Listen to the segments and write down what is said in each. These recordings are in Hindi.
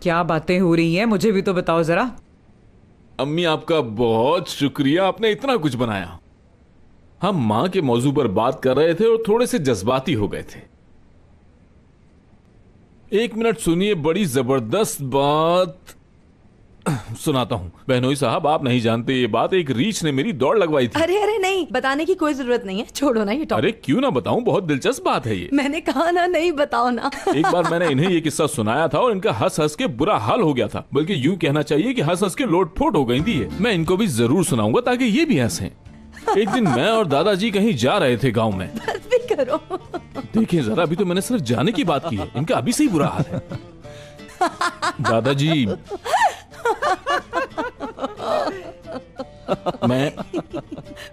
क्या बातें हो रही हैं, मुझे भी तो बताओ जरा। अम्मी आपका बहुत शुक्रिया, आपने इतना कुछ बनाया। हम माँ के मौजू पर बात कर रहे थे और थोड़े से जज्बाती हो गए थे। 1 मिनट सुनिए, बड़ी जबरदस्त बात सुनाता हूँ। बहनोई साहब, आप नहीं जानते ये बात, एक रीछ ने मेरी दौड़ लगवाई थी। अरे अरे नहीं, बताने की कोई जरूरत नहीं है, छोड़ो ना ये टॉपिक। अरे क्यों ना बताऊं, बहुत दिलचस्प बात है ये। मैंने कहा ना नहीं बताओ ना। एक बार मैंने इन्हें ये किस्सा सुनाया था और इनका हंस हंस के बुरा हाल हो गया था, बल्कि यूं कहना चाहिए कि हंस हंस के लोटपोट हो गई थी ये। मैं इनको भी जरूर सुनाऊंगा ताकि ये भी हंसें। एक दिन मैं और दादाजी कहीं जा रहे थे गाँव में। बस भी करो। देखिए जरा, अभी तो मैंने सिर्फ जाने की बात की है, इनका अभी से ही बुरा हाल है। दादाजी, मैं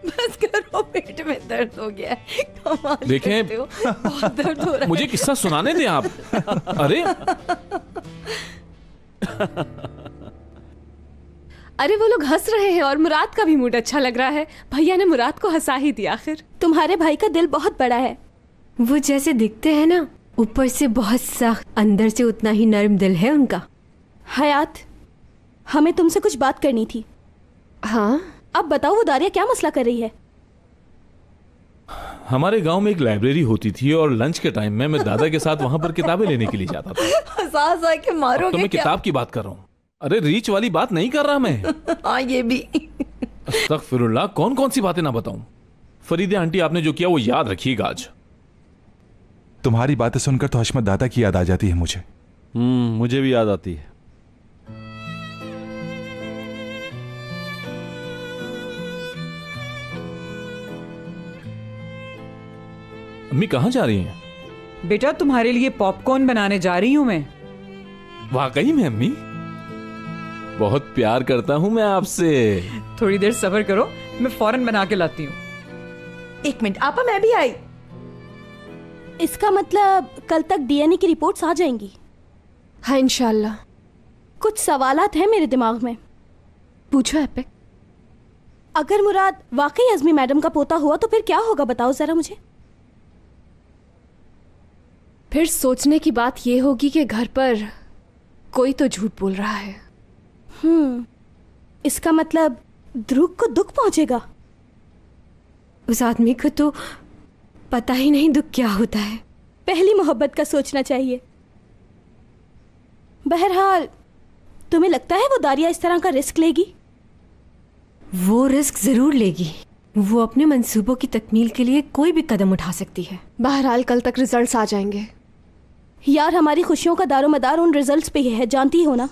बस करो, पेट में दर्द हो गया है। कमाल देखें, करते हो, बहुत दर्द हो रहा है। मुझे किस्सा सुनाने दें आप। अरे अरे वो लोग हंस रहे हैं और मुराद का भी मूड अच्छा लग रहा है। भैया ने मुराद को हंसा ही दिया। आखिर तुम्हारे भाई का दिल बहुत बड़ा है। वो जैसे दिखते हैं ना, ऊपर से बहुत सख्त, अंदर से उतना ही नर्म दिल है उनका। हयात, हमें तुमसे कुछ बात करनी थी। हाँ, अब बताओ वो दारिया क्या मसला कर रही है? हमारे गांव में एक लाइब्रेरी होती थी और लंच के टाइम में मैं दादा के साथ वहां पर किताबें लेने के लिए जाता था। हंसा के मारोगे तो मैं क्या? किताब की बात कर रहा हूँ। अरे रीच वाली बात नहीं कर रहा मैं। हाँ ये भी। अस्तगफिरुल्लाह, कौन कौन सी बातें ना बताऊं। फरीदे आंटी, आपने जो किया वो याद रखिएगा आज। तुम्हारी बातें सुनकर तो हशमत दादा की याद आ जाती है मुझे। मुझे भी याद आती है। अम्मी कहाँ जा रही हैं? बेटा तुम्हारे लिए पॉपकॉर्न बनाने जा रही हूँ मैं। वाकई में अम्मी? बहुत प्यार करता हूँ मैं आपसे। थोड़ी देर सब्र करो, मैं फौरन बना के लाती हूँ। 1 मिनट आपा, मैं भी आई। इसका मतलब कल तक डीएनए की रिपोर्ट्स आ जाएंगी? हाँ इंशाल्लाह। कुछ सवालात हैं मेरे दिमाग में। पूछो एपिक। अगर मुराद वाकई अज़मी मैडम का पोता हुआ तो फिर क्या होगा, बताओ जरा मुझे। फिर सोचने की बात यह होगी कि घर पर कोई तो झूठ बोल रहा है। इसका मतलब ध्रुव को दुख पहुंचेगा। उस आदमी को तो पता ही नहीं दुख क्या होता है। पहली मोहब्बत का सोचना चाहिए। बहरहाल, तुम्हें लगता है वो दारिया इस तरह का रिस्क लेगी? वो रिस्क जरूर लेगी। वो अपने मंसूबों की तकमील के लिए कोई भी कदम उठा सकती है। बहरहाल कल तक रिजल्ट्स आ जाएंगे। यार, हमारी खुशियों का दारोमदार उन रिजल्ट्स पे ही है, जानती हो ना।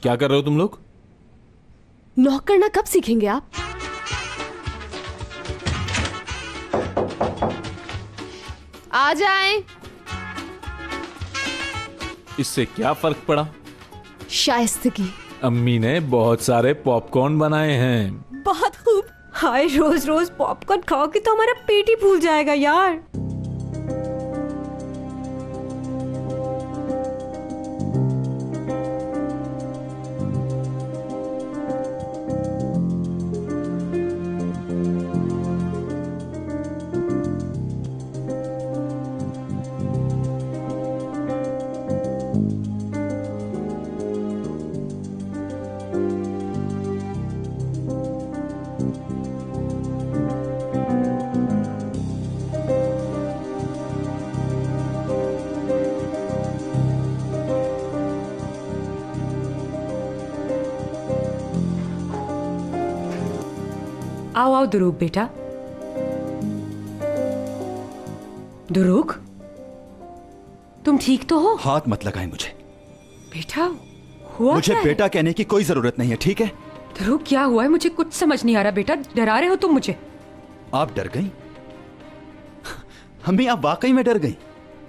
क्या कर रहे हो तुम लोग? नॉक करना कब सीखेंगे आप? आ जाएं। इससे क्या फर्क पड़ा? शाइस्तगी। अम्मी ने बहुत सारे पॉपकॉर्न बनाए हैं। बहुत खूब। हाय, रोज रोज पॉपकॉर्न खाओगे तो हमारा पेट ही फूल जाएगा यार। आओ आओ दुरूक बेटा। दुरूक, तुम ठीक तो हो? हाथ मत लगाएं मुझे। बेटा हुआ मुझे क्या है? बेटा कहने की कोई जरूरत नहीं है, ठीक है? दुरूक क्या हुआ है, मुझे कुछ समझ नहीं आ रहा। बेटा डरा रहे हो तुम मुझे? आप डर गई? अम्मी, आप वाकई में डर गई?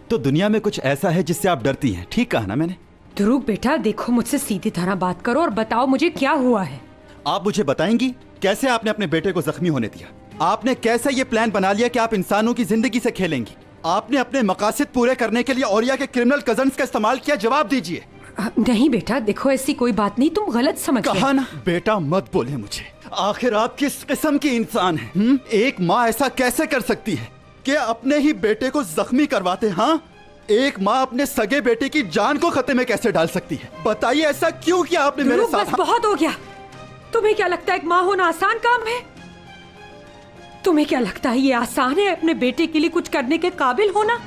तो दुनिया में कुछ ऐसा है जिससे आप डरती हैं, ठीक कहा ना मैंने? दुरूक बेटा देखो, मुझसे सीधी तरह बात करो और बताओ मुझे क्या हुआ है। आप मुझे बताएंगी कैसे आपने अपने बेटे को जख्मी होने दिया? आपने कैसे ये प्लान बना लिया कि आप इंसानों की जिंदगी से खेलेंगी? आपने अपने मकासद पूरे करने के लिए औरिया के क्रिमिनल कजन्स का इस्तेमाल किया, जवाब दीजिए। नहीं बेटा देखो, ऐसी कोई बात नहीं, तुम गलत समझ गए। कहा ना, बेटा मत बोले मुझे। आखिर आप किस किस्म की इंसान हैं? एक माँ ऐसा कैसे कर सकती है कि अपने ही बेटे को जख्मी करवाते? हाँ, एक माँ अपने सगे बेटे की जान को खतरे में कैसे डाल सकती है? बताइए ऐसा क्यों किया आपने मेरे ध्रुव, साथ? बस बहुत हो गया। तुम्हें क्या लगता है एक माँ होना आसान काम है? तुम्हें क्या लगता है ये आसान है अपने बेटे के लिए कुछ करने के काबिल होना?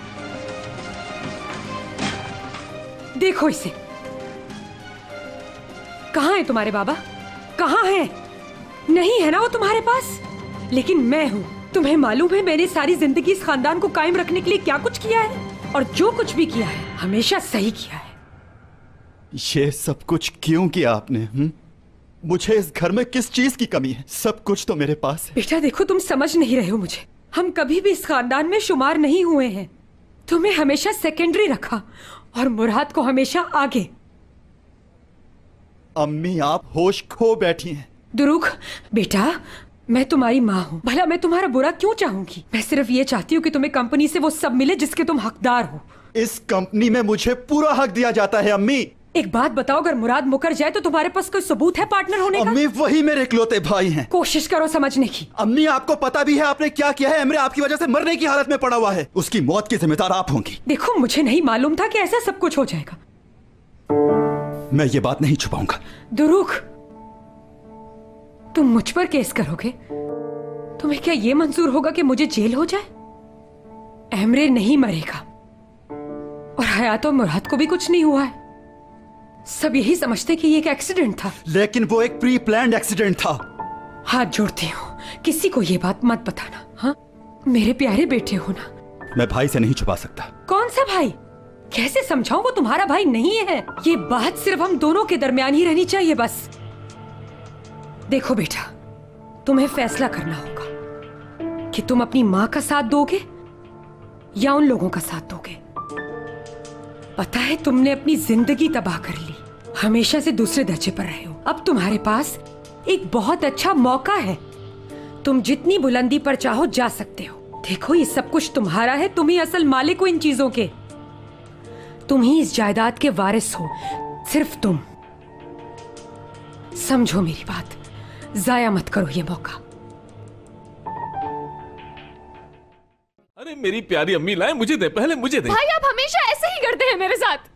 देखो इसे, कहाँ है तुम्हारे बाबा? कहाँ है? नहीं है ना वो तुम्हारे पास। लेकिन मैं हूँ। तुम्हें मालूम है मैंने सारी जिंदगी इस खानदान को कायम रखने के लिए क्या कुछ किया है, और जो कुछ भी किया है हमेशा सही किया है। ये सब कुछ क्यों किया आपने? मुझे इस घर में किस चीज की कमी है? सब कुछ तो मेरे पास है। बेटा देखो, तुम समझ नहीं रहे हो मुझे। हम कभी भी इस खानदान में शुमार नहीं हुए हैं। तुम्हें हमेशा सेकेंडरी रखा और मुराद को हमेशा आगे। अम्मी, आप होश खो बैठी हैं। दुरुख बेटा, मैं तुम्हारी माँ हूँ। भला मैं तुम्हारा बुरा क्यों चाहूंगी? मैं सिर्फ ये चाहती हूँ कि तुम्हें कंपनी से वो सब मिले जिसके तुम हकदार हो। इस कंपनी में मुझे पूरा हक दिया जाता है। अम्मी, एक बात बताओ, अगर मुराद मुकर जाए तो तुम्हारे पास कोई सबूत है पार्टनर होने का? अम्मी, वही मेरे इकलौते भाई हैं। कोशिश करो समझने की। अम्मी, आपको पता भी है आपने क्या किया है? एमरे आपकी वजह से मरने की हालत में पड़ा हुआ है। उसकी मौत की जिम्मेदार आप होंगी। देखो, मुझे नहीं मालूम था कि ऐसा सब कुछ हो जाएगा। मैं ये बात नहीं छुपाऊंगा। दुरुख, तुम मुझ पर केस करोगे? तुम्हें क्या ये मंजूर होगा कि मुझे जेल हो जाए? एमरे नहीं मरेगा, और हयात और मुराद को भी कुछ नहीं हुआ है। सब यही समझते कि ये एक एक्सीडेंट था। लेकिन वो एक प्री प्लान्ड एक्सीडेंट था। हाथ जोड़ती हूँ, किसी को ये बात मत बताना। हाँ, मेरे प्यारे बेटे हो ना। मैं भाई से नहीं छुपा सकता। कौन सा भाई? कैसे समझाऊं? वो तुम्हारा भाई नहीं है। ये बात सिर्फ हम दोनों के दरमियान ही रहनी चाहिए बस। देखो बेटा, तुम्हें फैसला करना होगा कि तुम अपनी माँ का साथ दोगे या उन लोगों का साथ दोगे। पता है, तुमने अपनी जिंदगी तबाह कर ली। हमेशा से दूसरे दर्जे पर रहे हो। अब तुम्हारे पास एक बहुत अच्छा मौका है। तुम जितनी बुलंदी पर चाहो जा सकते हो। देखो, ये सब कुछ तुम्हारा है। तुम ही असल मालिक हो इन चीजों के। तुम ही इस जायदाद के वारिस हो, सिर्फ तुम। समझो मेरी बात, जाया मत करो ये मौका। अरे मेरी प्यारी अम्मी, लाए मुझे दे, पहले मुझे दे। भाई, आप हमेशा ऐसे ही करते हैं मेरे साथ।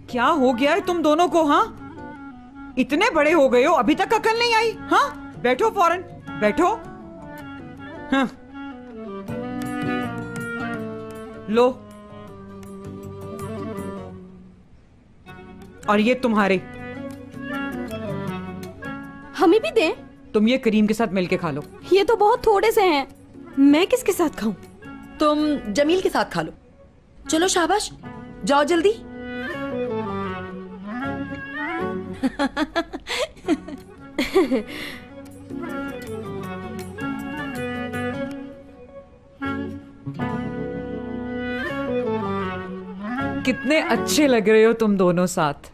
क्या हो गया है तुम दोनों को? हाँ, इतने बड़े हो गए हो, अभी तक अकल नहीं आई? हाँ, बैठो फौरन, बैठो। हाँ, लो, और ये तुम्हारे। हमें भी दें। तुम ये करीम के साथ मिलके खा लो। ये तो बहुत थोड़े से हैं। मैं किसके साथ खाऊं? तुम जमील के साथ खा लो। चलो शाबाश, जाओ जल्दी। कितने अच्छे लग रहे हो तुम दोनों साथ।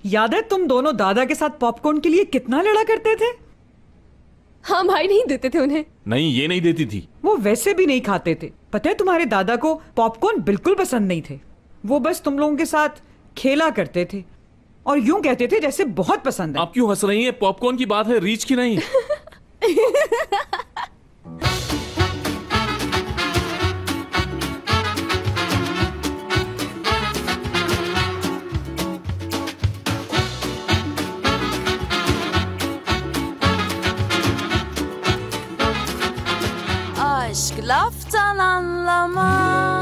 याद है तुम दोनों दादा के साथ पॉपकॉर्न के लिए कितना लड़ा करते थे? हाँ भाई, नहीं देते थे उन्हें। नहीं, ये नहीं देती थी। वो वैसे भी नहीं खाते थे। पता है, तुम्हारे दादा को पॉपकॉर्न बिल्कुल पसंद नहीं थे। वो बस तुम लोगों के साथ खेला करते थे और यूं कहते थे जैसे बहुत पसंद है। आप क्यों हंस रही हैं? पॉपकॉर्न की बात है, रीच की नहीं। Aşk laftan anlamaz.